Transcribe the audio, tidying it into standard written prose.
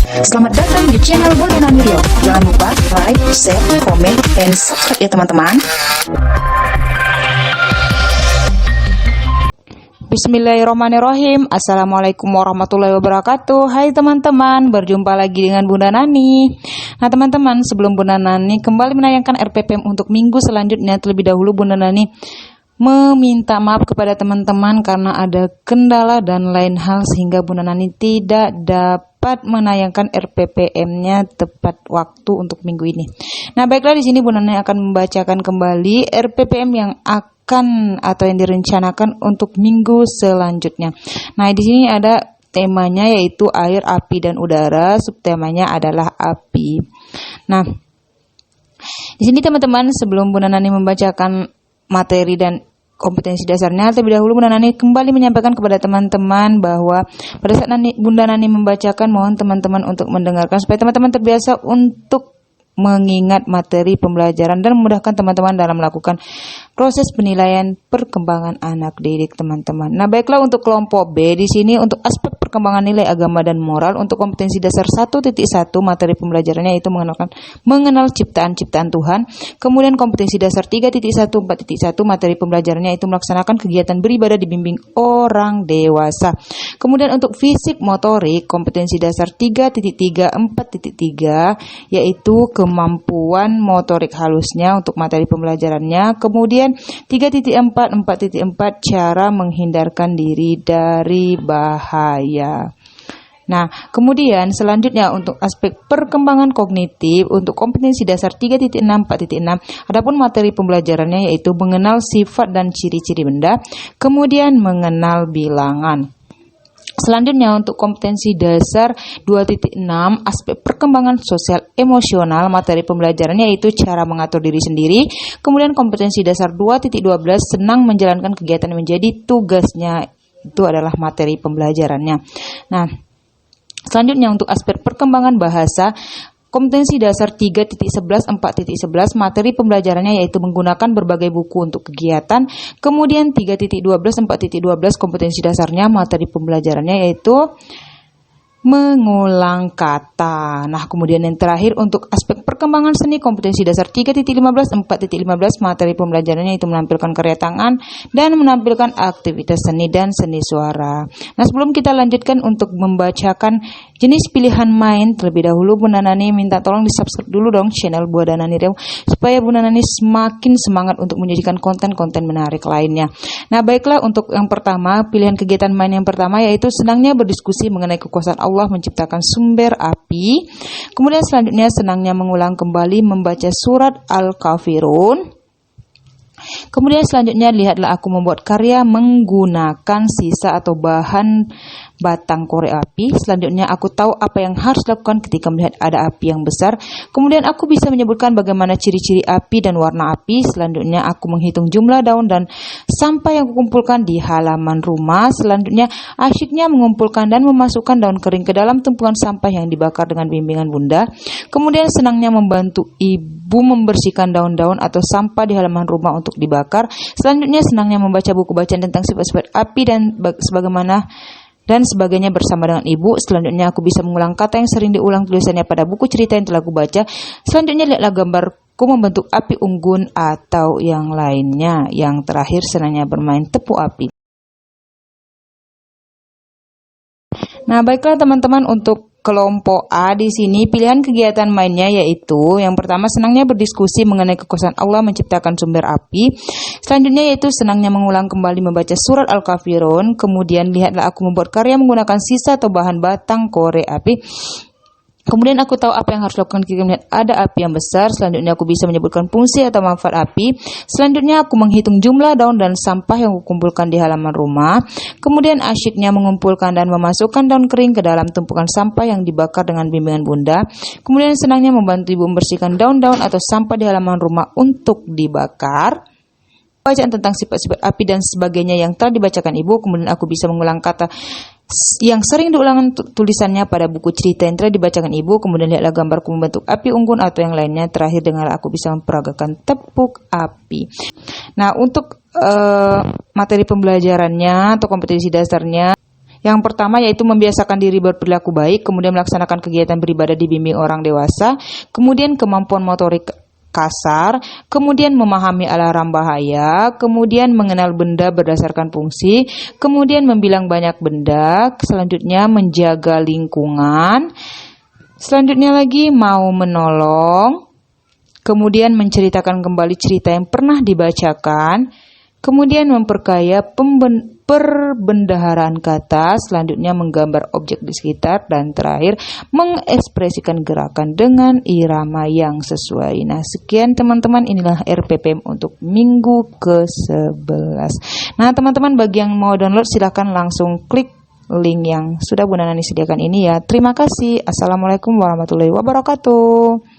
Selamat datang di channel Bunda Nani Riau. Jangan lupa like, share, komen, dan subscribe ya teman-teman. Bismillahirrahmanirrahim. Assalamualaikum warahmatullahi wabarakatuh. Hai teman-teman, berjumpa lagi dengan Bunda Nani. Nah teman-teman, sebelum Bunda Nani kembali menayangkan RPPM untuk minggu selanjutnya, terlebih dahulu Bunda Nani meminta maaf kepada teman-teman karena ada kendala dan lain hal sehingga Bunda Nani tidak dapat menayangkan RPPM-nya tepat waktu untuk minggu ini. Nah, baiklah, di sini Bunda Nani akan membacakan kembali RPPM yang akan atau yang direncanakan untuk minggu selanjutnya. Nah, di sini ada temanya yaitu air, api, dan udara. Subtemanya adalah api. Nah, di sini teman-teman, sebelum Bunda Nani membacakan materi dan kompetensi dasarnya, terlebih dahulu Bunda Nani kembali menyampaikan kepada teman-teman bahwa pada saat Bunda Nani membacakan, mohon teman-teman untuk mendengarkan supaya teman-teman terbiasa untuk mengingat materi pembelajaran dan memudahkan teman-teman dalam melakukan proses penilaian perkembangan anak didik teman-teman. Nah, baiklah, untuk kelompok B di sini untuk aspek perkembangan nilai agama dan moral untuk kompetensi dasar 1.1 materi pembelajarannya yaitu mengenal ciptaan-ciptaan Tuhan. Kemudian kompetensi dasar 3.1 4.1 materi pembelajarannya yaitu melaksanakan kegiatan beribadah dibimbing orang dewasa. Kemudian untuk fisik motorik kompetensi dasar 3.3 4.3 yaitu kemampuan motorik halusnya untuk materi pembelajarannya. Kemudian 3.4 4.4 cara menghindarkan diri dari bahaya. Nah, kemudian selanjutnya untuk aspek perkembangan kognitif untuk kompetensi dasar 3.6 4.6 adapun materi pembelajarannya yaitu mengenal sifat dan ciri-ciri benda, kemudian mengenal bilangan. Selanjutnya untuk kompetensi dasar 2.6 aspek perkembangan sosial emosional materi pembelajarannya yaitu cara mengatur diri sendiri. Kemudian kompetensi dasar 2.12 senang menjalankan kegiatan yang menjadi tugasnya, itu adalah materi pembelajarannya. Nah, selanjutnya untuk aspek perkembangan bahasa kompetensi dasar 3.11 4.11 materi pembelajarannya yaitu menggunakan berbagai buku untuk kegiatan. Kemudian 3.12 4.12 kompetensi dasarnya materi pembelajarannya yaitu mengulang kata. Nah, kemudian yang terakhir untuk aspek perkembangan seni kompetensi dasar 3.15 4.15 materi pembelajarannya itu menampilkan karya tangan dan menampilkan aktivitas seni dan seni suara. Nah, sebelum kita lanjutkan untuk membacakan jenis pilihan main, terlebih dahulu Bunda Nani minta tolong di-subscribe dulu dong channel Bunda Nani Riau supaya Bunda Nani semakin semangat untuk menjadikan konten-konten menarik lainnya. Nah, baiklah, untuk yang pertama, pilihan kegiatan main yang pertama yaitu senangnya berdiskusi mengenai kekuasaan Allah menciptakan sumber api. Kemudian selanjutnya senangnya mengulang kembali membaca surat Al-Kafirun. Kemudian selanjutnya lihatlah aku membuat karya menggunakan sisa atau bahan batang korek api. Selanjutnya aku tahu apa yang harus dilakukan ketika melihat ada api yang besar. Kemudian aku bisa menyebutkan bagaimana ciri-ciri api dan warna api. Selanjutnya aku menghitung jumlah daun dan sampah yang kukumpulkan di halaman rumah. Selanjutnya asyiknya mengumpulkan dan memasukkan daun kering ke dalam tumpukan sampah yang dibakar dengan bimbingan Bunda. Kemudian senangnya membantu ibu membersihkan daun-daun atau sampah di halaman rumah untuk dibakar. Selanjutnya senangnya membaca buku bacaan tentang sifat-sifat api dan sebagainya bersama dengan ibu. Selanjutnya aku bisa mengulang kata yang sering diulang tulisannya pada buku cerita yang telah aku baca. Selanjutnya lihatlah gambarku membentuk api unggun atau yang lainnya. Yang terakhir senangnya bermain tepu api. Nah, baiklah teman-teman, untuk kelompok A di sini pilihan kegiatan mainnya yaitu yang pertama senangnya berdiskusi mengenai kekuasaan Allah menciptakan sumber api. Selanjutnya yaitu senangnya mengulang kembali membaca surat Al-Kafirun. Kemudian lihatlah aku membuat karya menggunakan sisa atau bahan batang korek api. Kemudian aku tahu apa yang harus dilakukan ketika melihat ada api yang besar. Selanjutnya aku bisa menyebutkan fungsi atau manfaat api. Selanjutnya aku menghitung jumlah daun dan sampah yang kukumpulkan di halaman rumah. Kemudian asyiknya mengumpulkan dan memasukkan daun kering ke dalam tumpukan sampah yang dibakar dengan bimbingan Bunda. Kemudian senangnya membantu ibu membersihkan daun-daun atau sampah di halaman rumah untuk dibakar. Bacaan tentang sifat-sifat api dan sebagainya yang telah dibacakan ibu. Kemudian aku bisa mengulang kata yang sering diulang tulisannya pada buku cerita yang telah dibacakan ibu. Kemudian lihatlah gambarku membentuk api unggun atau yang lainnya. Terakhir dengarlah aku bisa memperagakan tepuk api. Nah, untuk materi pembelajarannya atau kompetensi dasarnya Yang pertama yaitu membiasakan diri berperilaku baik, kemudian melaksanakan kegiatan beribadah dibimbing orang dewasa, kemudian kemampuan motorik kasar, kemudian memahami alarm bahaya, kemudian mengenal benda berdasarkan fungsi, kemudian membilang banyak benda, selanjutnya menjaga lingkungan, selanjutnya lagi mau menolong, kemudian menceritakan kembali cerita yang pernah dibacakan, kemudian memperkaya perbendaharaan kata, selanjutnya menggambar objek di sekitar, dan terakhir mengekspresikan gerakan dengan irama yang sesuai. Nah, sekian teman-teman, inilah RPPM untuk minggu ke-11. Nah, teman-teman, bagi yang mau download silahkan langsung klik link yang sudah Bu Nani sediakan ini ya. Terima kasih. Assalamualaikum warahmatullahi wabarakatuh.